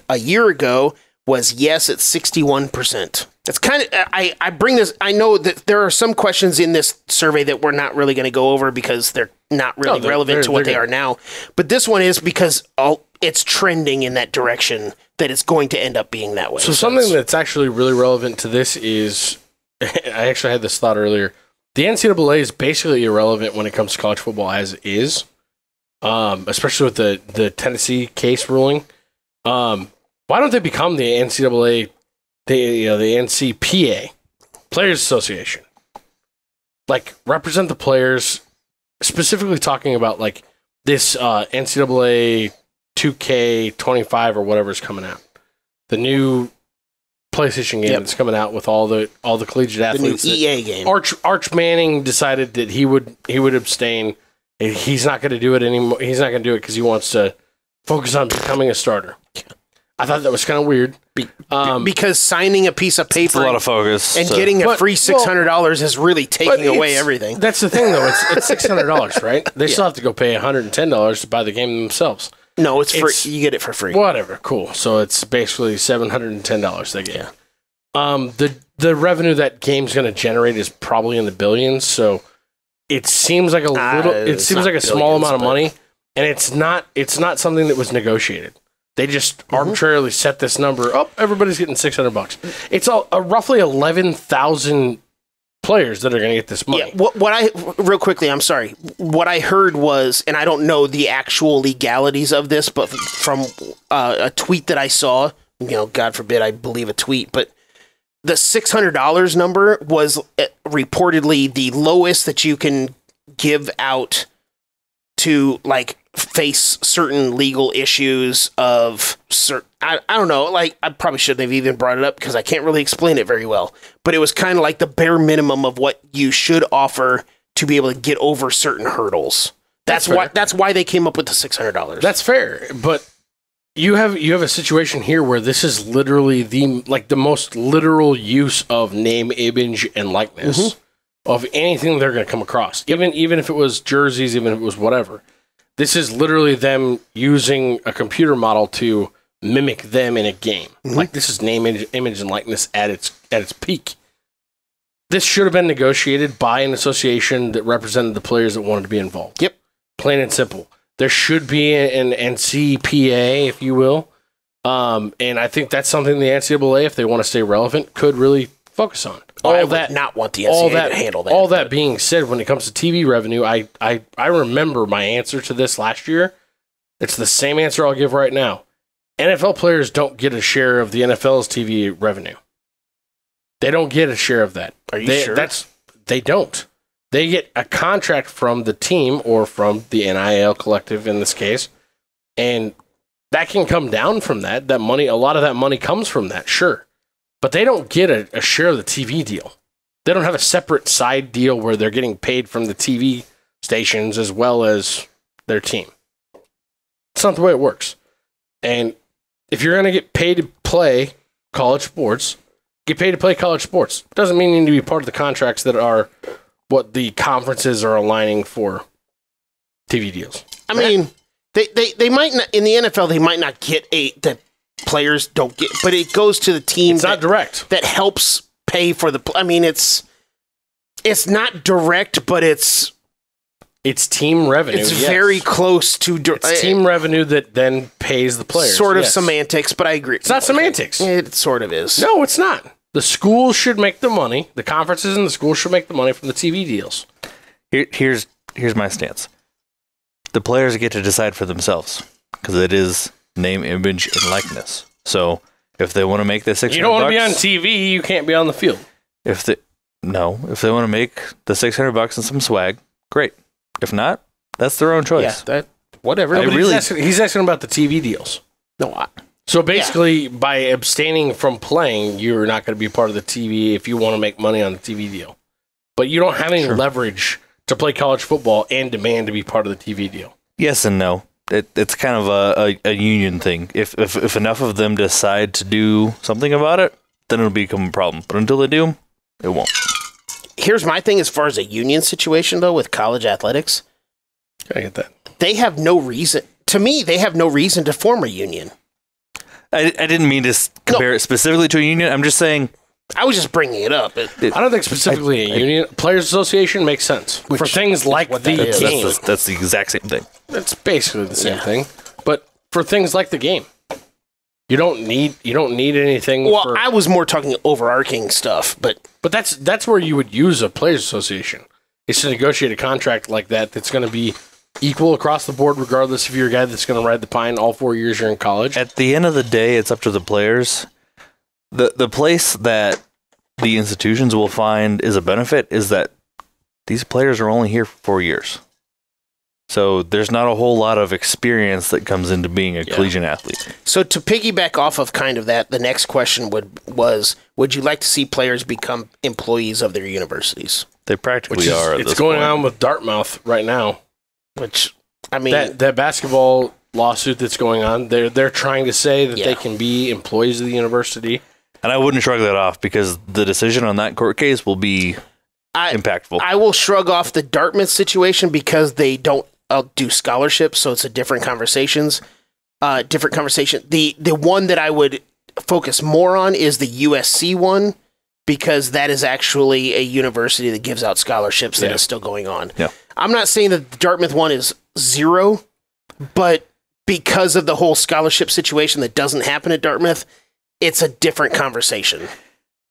S1: a year ago was yes at 61%. That's kind of, I bring this, I know that there are some questions in this survey that we're not really going to go over because they're not really relevant to what they are now. But this one is because it's trending in that direction that it's going to end up being that way.
S2: So something that's actually really relevant to this is, I actually had this thought earlier, the NCAA is basically irrelevant when it comes to college football as is, especially with the Tennessee case ruling. Why don't they become the NCAA, the NCPA, Players Association? Like, represent the players, specifically talking about, like, this NCAA 2K25 or whatever is coming out. The new PlayStation game that's coming out with all the collegiate athletes.
S1: The new EA game.
S2: Arch Manning decided that he would abstain. He's not going to do it anymore. He's not going to do it because he wants to focus on becoming a starter. I thought that was kind of weird.
S1: Because signing a piece of paper,
S3: it's a lot of focus,
S1: and getting a free $600 is really taking away everything.
S2: That's the thing, though. It's $600, right? They still have to go pay $110 to buy the game themselves.
S1: No, it's free. You get it for free.
S2: Whatever, cool. So it's basically $710 they get. The revenue that game's going to generate is probably in the billions. So it seems like a small amount of money, and it's not something that was negotiated. They just arbitrarily set this number. Oh, everybody's getting $600. It's roughly 11,000 players that are going to get this money.
S1: Yeah, real quickly, I'm sorry. What I heard was, and I don't know the actual legalities of this, but from a tweet that I saw, God forbid I believe a tweet, but the $600 number was reportedly the lowest that you can give out to, like, face certain legal issues of I don't know, like, I probably shouldn't have even brought it up because I can't really explain it very well, but it was kind of like the bare minimum of what you should offer to be able to get over certain hurdles. That's why they came up with the $600.
S2: That's fair, but you have a situation here where this is literally the most literal use of name, image, and likeness of anything they're going to come across. Even if it was jerseys, even if it was whatever. This is literally them using a computer model to mimic them in a game. Like, this is name, image, and likeness at its peak. This should have been negotiated by an association that represented the players that wanted to be involved. Yep. Plain and simple. There should be an NCPA, if you will. And I think that's something the NCAA, if they want to stay relevant, could really focus on.
S1: I would not want the NCAA to handle that.
S2: All that being said, when it comes to TV revenue, I remember my answer to this last year. It's the same answer I'll give right now. NFL players don't get a share of the NFL's TV revenue. They don't get a share of that.
S1: Are you sure?
S2: They don't. They get a contract from the team or from the NIL collective in this case, and that can come down from that. That money, a lot of that money comes from that, sure. But they don't get a share of the TV deal. They don't have a separate side deal where they're getting paid from the TV stations as well as their team. It's not the way it works. And if you're going to get paid to play college sports, get paid to play college sports. Doesn't mean you need to be part of the contracts that are what the conferences are aligning for TV deals.
S1: I mean, they might not, in the NFL, they might not get that players don't get, but it goes to the team.
S2: It's not direct.
S1: That helps pay for the, I mean, it's not direct, but it's
S2: team revenue.
S1: It's very close to
S2: it's team revenue that then pays the players.
S1: Sort of
S2: yes.
S1: semantics, but I agree.
S2: It's not semantics.
S1: It sort of is.
S2: No, it's not. The school should make the money. The conferences and the schools should make the money from the TV deals.
S3: Here's my stance. The players get to decide for themselves because it is name, image, and likeness. So if they want to make the $600,
S2: You don't want to be on TV, you can't be on the field.
S3: If they want to make the $600 and some swag, great. If not, that's their own choice.
S1: Yeah, whatever.
S3: I really-
S2: He's asking about the TV deals.
S1: No,
S2: So basically, by abstaining from playing, you're not going to be part of the TV if you want to make money on the TV deal. But you don't have any leverage to play college football and demand to be part of the TV deal.
S3: Yes and no. It's kind of a union thing. If enough of them decide to do something about it, then it'll become a problem. But until they do, it won't.
S1: Here's my thing as far as a union situation, though, with college athletics.
S2: I get that.
S1: They have no reason. To me, they have no reason to form a union.
S3: I didn't mean to compare it specifically to a union. I'm just saying.
S1: I was just bringing it up.
S2: I don't think specifically a union. Players Association makes sense. For things like the game.
S3: That's the exact same thing.
S2: That's basically the same thing. But for things like the game. You don't need anything.
S1: Well, I was more talking overarching stuff, but
S2: that's where you would use a players association. Is to negotiate a contract like that that's going to be equal across the board, regardless if you're a guy that's going to ride the pine all 4 years you're in college.
S3: At the end of the day, it's up to the players. The place that the institutions will find is a benefit is that these players are only here for 4 years. So there's not a whole lot of experience that comes into being a collegiate athlete.
S1: So to piggyback off of kind of that, the next question would you like to see players become employees of their universities?
S3: They practically are.
S2: It's going on with Dartmouth right now.
S1: Which, I mean,
S2: that basketball lawsuit that's going on, they're trying to say that they can be employees of the university.
S3: And I wouldn't shrug that off because the decision on that court case will be impactful.
S1: I will shrug off the Dartmouth situation because they don't do scholarships, so it's a different conversation. The one that I would focus more on is the USC one because that is actually a university that gives out scholarships that is still going on.
S3: Yeah.
S1: I'm not saying that the Dartmouth one is zero, but because of the whole scholarship situation that doesn't happen at Dartmouth, it's a different conversation.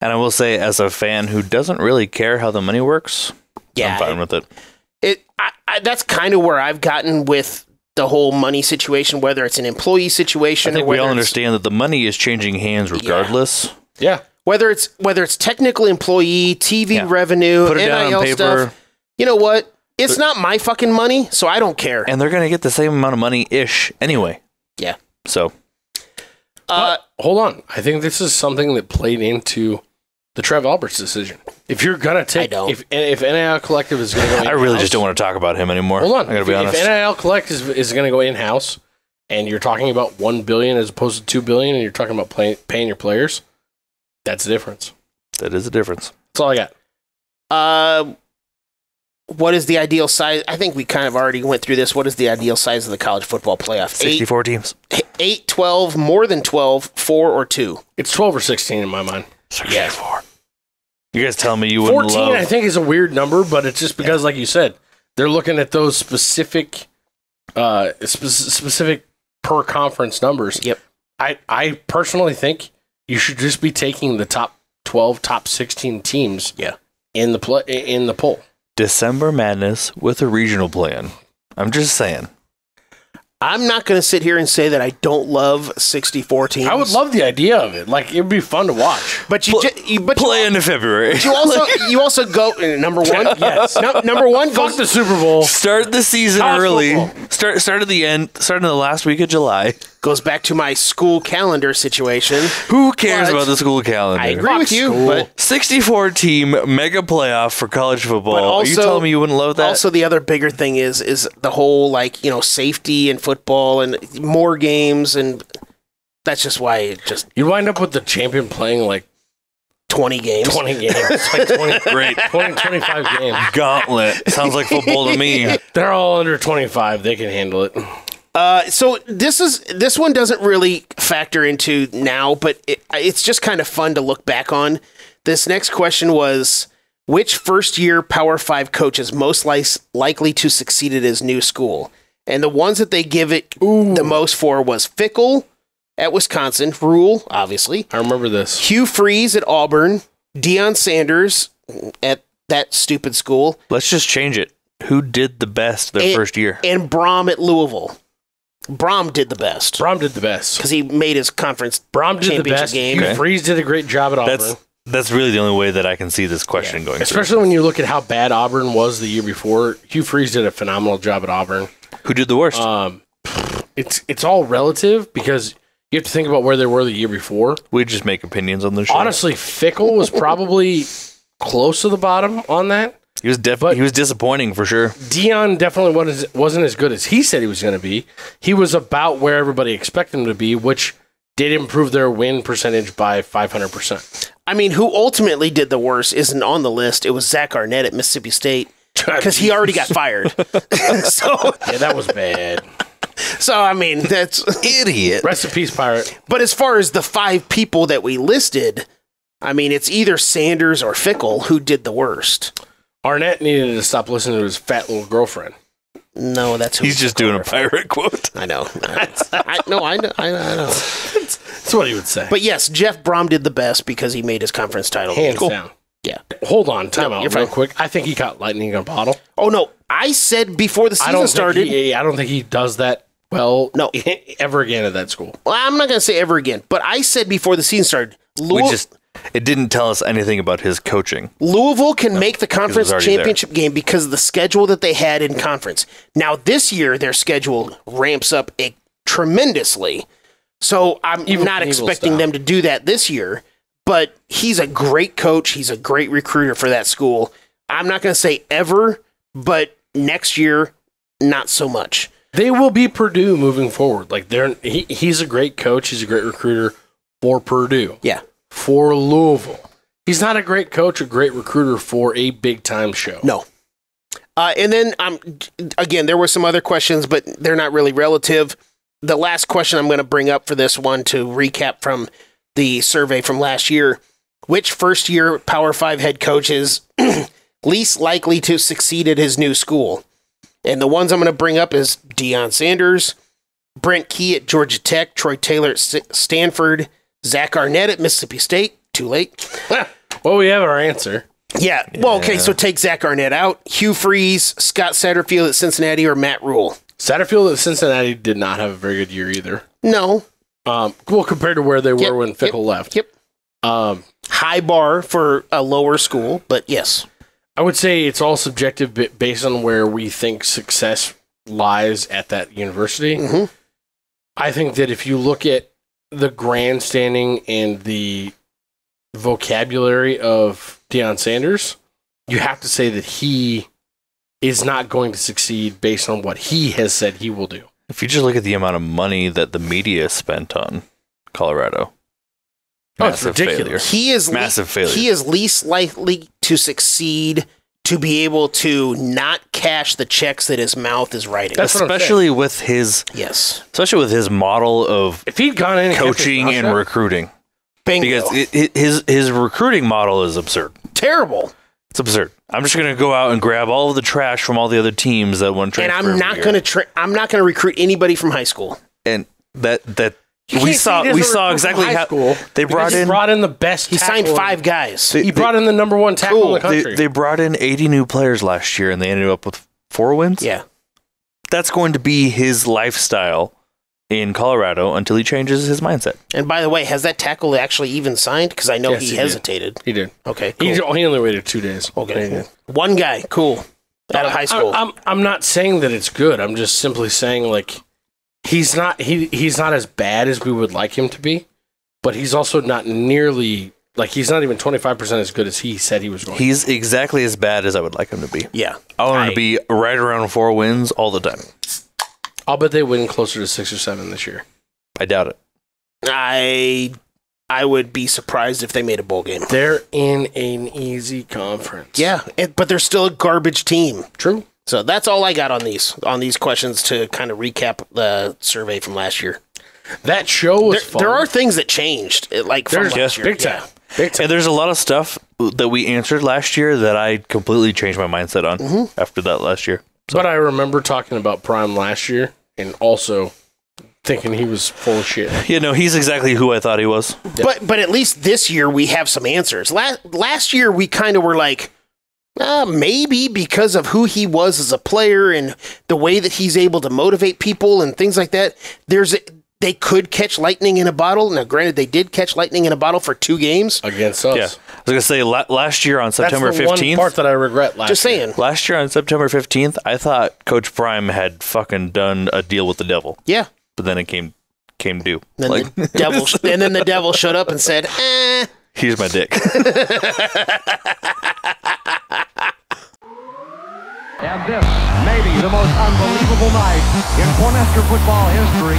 S3: And I will say, as a fan who doesn't really care how the money works, I'm fine with it.
S1: That's kind of where I've gotten with the whole money situation, whether it's an employee situation.
S3: I think we all understand that the money is changing hands regardless.
S2: Yeah.
S1: Whether it's technical employee, TV revenue,
S3: Put it down
S1: NIL
S3: on paper.
S1: stuff. You know what? It's not my fucking money, so I don't care.
S3: And they're going to get the same amount of money-ish anyway.
S1: Yeah.
S3: So.
S2: Hold on. I think this is something that played into the Trev Alberts decision. If you're going to take... If NIL Collective is going to go in-house...
S3: I really just don't want to talk about him anymore.
S2: Hold on.
S3: I got to be honest.
S2: If NIL Collective is going to go in-house, and you're talking about $1 billion as opposed to $2 billion, and you're talking about paying your players, that's the difference.
S3: That is a difference.
S2: That's all I got.
S1: What is the ideal size? I think we kind of already went through this. What is the ideal size of the college football playoff?
S3: 64 teams.
S1: 8, 12, more than 12, 4, or 2?
S2: It's 12 or 16 in my mind.
S3: 64. You guys tell me you wouldn't
S2: 14,
S3: love...
S2: I think, is a weird number, but it's just because, like you said, they're looking at those specific per conference numbers.
S1: Yep.
S2: I personally think you should just be taking the top 12, top 16 teams in the poll.
S3: December Madness with a regional plan. I'm just saying.
S1: I'm not going to sit here and say that I don't love 64 teams.
S2: I would love the idea of it. Like, it would be fun to watch.
S1: But
S3: play into February.
S1: You also go number one. Yes, number one.
S2: Fuck the Super Bowl.
S3: Start the season early. Start at the end. Start in the last week of July.
S1: Goes back to my school calendar situation.
S3: Who cares about the school calendar?
S1: I agree with you, but
S3: 64 team mega playoff for college football.
S1: Also,
S3: are you telling me you wouldn't love that?
S1: Also, the other bigger thing is the whole safety in football and more games, and that's just why it just
S2: you wind up with the champion playing like
S1: 20 games.
S2: 20 games. Like 20, great. 20, 25 games.
S3: Gauntlet. Sounds like football to me.
S2: They're all under 25. They can handle it.
S1: So this one doesn't really factor into now, but it's just kind of fun to look back on. This next question was, which first-year Power 5 coach is most likely to succeed at his new school? And the ones that they give it the most for was Fickle at Wisconsin, Rule, obviously.
S2: I remember this.
S1: Hugh Freeze at Auburn, Deion Sanders at that stupid school.
S3: Let's just change it. Who did the best their first year?
S1: And Brom at Louisville. Brom did the best.
S2: Brom did the best.
S1: Because he made his conference
S2: Brom did the best.
S1: game.
S2: Hugh Freeze did a great job at Auburn.
S3: That's really the only way that I can see this question going
S2: Especially
S3: through.
S2: when you look at how bad Auburn was the year before. Hugh Freeze did a phenomenal job at Auburn.
S3: Who did the worst?
S2: It's all relative because you have to think about where they were the year before.
S3: We just make opinions on the show.
S2: Honestly, Fickle was probably close to the bottom on that.
S3: He was disappointing for sure.
S2: Deion definitely wasn't as good as he said he was going to be. He was about where everybody expected him to be, which did improve their win percentage by 500%.
S1: I mean, who ultimately did the worst isn't on the list. It was Zach Arnett at Mississippi State because he already got fired.
S2: Yeah, that was bad.
S1: So, I mean, that's
S3: Idiot.
S2: Rest in peace, Pirate.
S1: But as far as the 5 people that we listed, I mean, it's either Sanders or Fickle who did the worst.
S2: Arnett needed to stop listening to his fat little girlfriend.
S1: No, that's who
S3: He's just doing a pirate quote.
S1: I know. I know.
S2: That's what he would say.
S1: But yes, Jeff Brom did the best because he made his conference title.
S2: Hands
S1: Cool.
S2: down.
S1: Yeah.
S2: Hold on, time out
S1: you're
S2: real
S1: fine.
S2: quick. I think he caught lightning in a bottle.
S1: Oh, no. I said before the season started.
S2: I don't think he does that well
S1: No.
S2: ever again at that school.
S1: Well, I'm not going to say ever again, but I said before the season started,
S3: It didn't tell us anything about his coaching.
S1: Louisville can make the conference
S3: already
S1: championship game because of the schedule that they had in conference. Now, this year, their schedule ramps up tremendously. So I'm not expecting them to do that this year, but he's a great coach. He's a great recruiter for that school. I'm not going to say ever, but next year, not so much.
S2: They will be Purdue moving forward. Like he's a great coach. He's a great recruiter for Purdue.
S1: Yeah.
S2: For Louisville. He's not a great coach, a great recruiter for a big-time show.
S1: No. And then, again, there were some other questions, but they're not really relative. The last question I'm going to bring up for this one to recap from the survey from last year. Which first-year Power 5 head coach is least likely to succeed at his new school? And the ones I'm going to bring up is Deion Sanders, Brent Key at Georgia Tech, Troy Taylor at Stanford, Zach Arnett at Mississippi State. Too late.
S2: Well, we have our answer.
S1: Yeah. Well, okay, so take Zach Arnett out. Hugh Freeze, Scott Satterfield at Cincinnati, or Matt Rule?
S2: Satterfield at Cincinnati did not have a very good year either.
S1: No.
S2: Well, compared to where they were when Fickle left.
S1: Yep. High bar for a lower school, but yes.
S2: I would say it's all subjective based on where we think success lies at that university.
S1: Mm-hmm.
S2: I think that if you look at the grandstanding and the vocabulary of Deion Sanders, you have to say that he is not going to succeed based on what he has said he will do.
S3: If you just look at the amount of money that the media spent on Colorado,
S2: It's ridiculous.
S3: Failure.
S1: He is least likely to succeed to be able to not cash the checks that his mouth is writing.
S3: Especially with his model of
S2: if he'd gone in
S3: coaching and recruiting.
S1: Bingo.
S3: Because his recruiting model is absurd.
S1: Terrible.
S3: It's absurd. I'm just going to go out and grab all of the trash from all the other teams that want to transfer.
S1: And I'm not going to I'm not going to recruit anybody from high school.
S3: And we saw exactly how they brought
S2: in the best.
S1: He signed 5 guys.
S2: He brought in the number 1 tackle in the country.
S3: They brought in 80 new players last year, and they ended up with 4 wins.
S1: Yeah,
S3: that's going to be his lifestyle in Colorado until he changes his mindset.
S1: And by the way, has that tackle actually even signed? Because I know he hesitated.
S2: He did.
S1: Okay, cool.
S2: He only waited 2 days.
S1: Okay, cool. 1 guy, cool, out of high school.
S2: I'm not saying that it's good. I'm just simply saying like. He's not as bad as we would like him to be, but he's also not nearly like he's not even 25% as good as he said he was going.
S3: He's exactly as bad as I would like him to be.
S1: Yeah.
S3: I want him to be right around 4 wins all the time.
S2: I'll bet they win closer to 6 or 7 this year.
S3: I doubt it.
S1: I would be surprised if they made a bowl game.
S2: They're in an easy conference.
S1: Yeah, but they're still a garbage team.
S2: True.
S1: So that's all I got on these questions to kind of recap the survey from last year.
S2: That show was fun.
S1: There are things that changed, like from last year.
S2: Big time. Big time.
S3: And there's a lot of stuff that we answered last year that I completely changed my mindset on after that last year.
S2: But I remember talking about Prime last year and also thinking he was full of shit.
S3: Yeah, no, he's exactly who I thought he was.
S1: Yeah. But at least this year we have some answers. Last year we kind of were like, maybe because of who he was as a player and the way that he's able to motivate people and things like that. They could catch lightning in a bottle. Now, granted, they did catch lightning in a bottle for 2 games
S2: against us.
S3: Yeah, I was gonna say last year on September 15th.
S2: That's the one part that I regret.
S1: Just saying.
S3: Last year on September 15th, I thought Coach Prime had fucking done a deal with the devil.
S1: Yeah,
S3: but then it came due.
S1: Then the devil, and then the devil showed up and said,
S3: "Here's my dick."
S4: And this may be the most unbelievable night in Cornhusker football history.